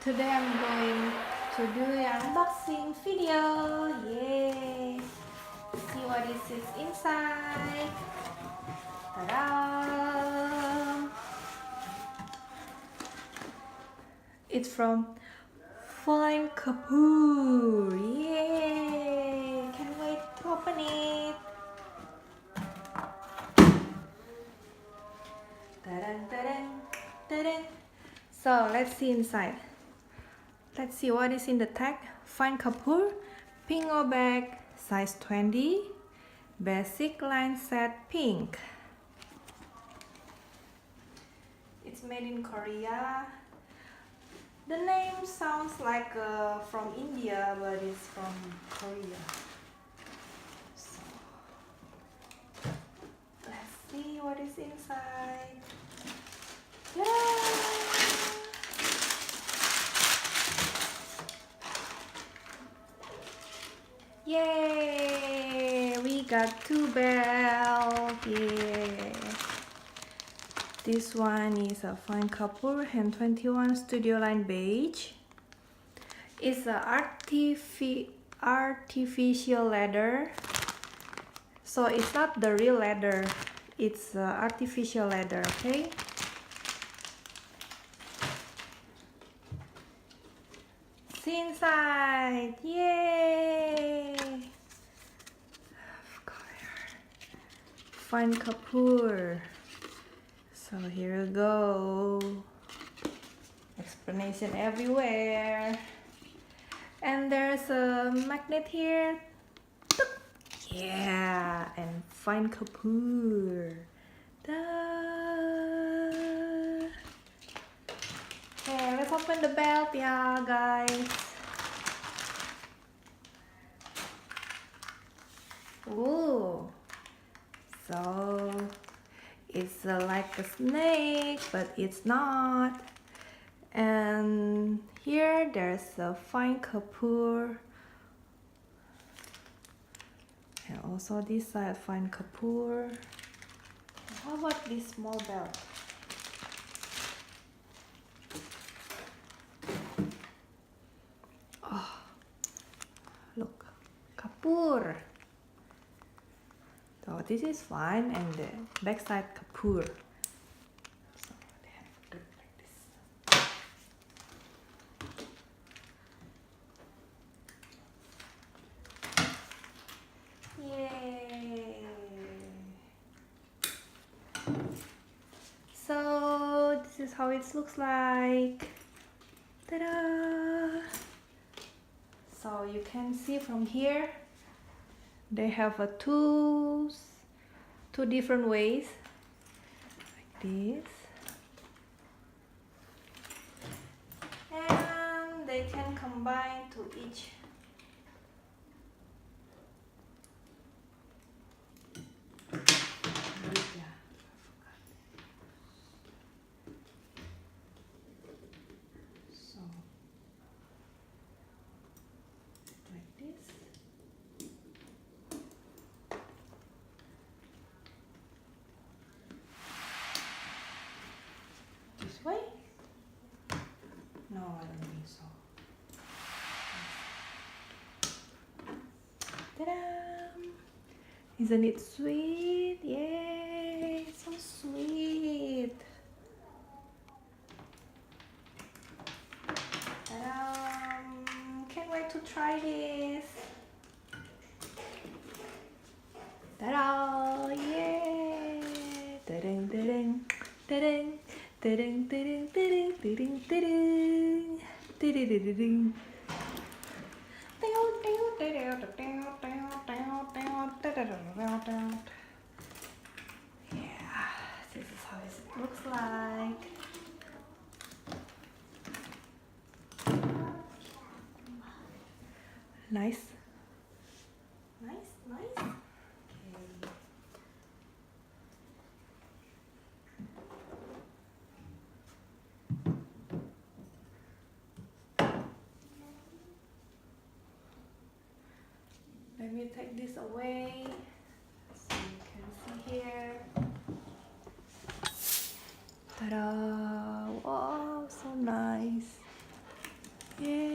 Today I'm going to do an unboxing video. Yay! See what is inside. Ta-da! It's from Kapoor. Yay! Can't wait to open it. Ta-da, ta-da, ta-da. So let's see inside. Let's see what is in the tag. Kapoor Pingo bag, size 20, basic line set pink. It's made in Korea. The name sounds like from India, but it's from Korea. So let's see what is inside. Ta-da! Yay! We got 2 bells. Yeah. This one is a Kapoor Hand 21 Studio Line Beige. It's a artificial leather. So it's not the real leather. It's artificial leather, okay? See inside! Yay! Kapoor. So here we go. Explanation everywhere. And there's a magnet here. Yeah, and Kapoor. Da. Okay, let's open the belt, yeah, guys. Ooh. So it's like a snake, but it's not. And here there's a Kapoor. And also this side Kapoor. How about this small belt? Oh, look, Kapoor. So this is fine, and the back side Kapoor. So they have a grip like this. Yay! So this is how it looks like. Ta-da! So you can see from here they have a two different ways like this, and they can combine to each. So like this. This way? No, I don't think so. Ta-da! Isn't it sweet? Yay! So sweet! Ta-da! Can't wait to try this! Ta-da! Yay! Ta-ding, ta-ding, ta-ding, ta-ding, ta-ding, ta-ding, ta-ding, ta-ding, ta-ding, yeah, this is how it looks like. Nice. Nice, nice. Okay. Let me take this away so you can see here. Ta-da! Wow, so nice. Yeah.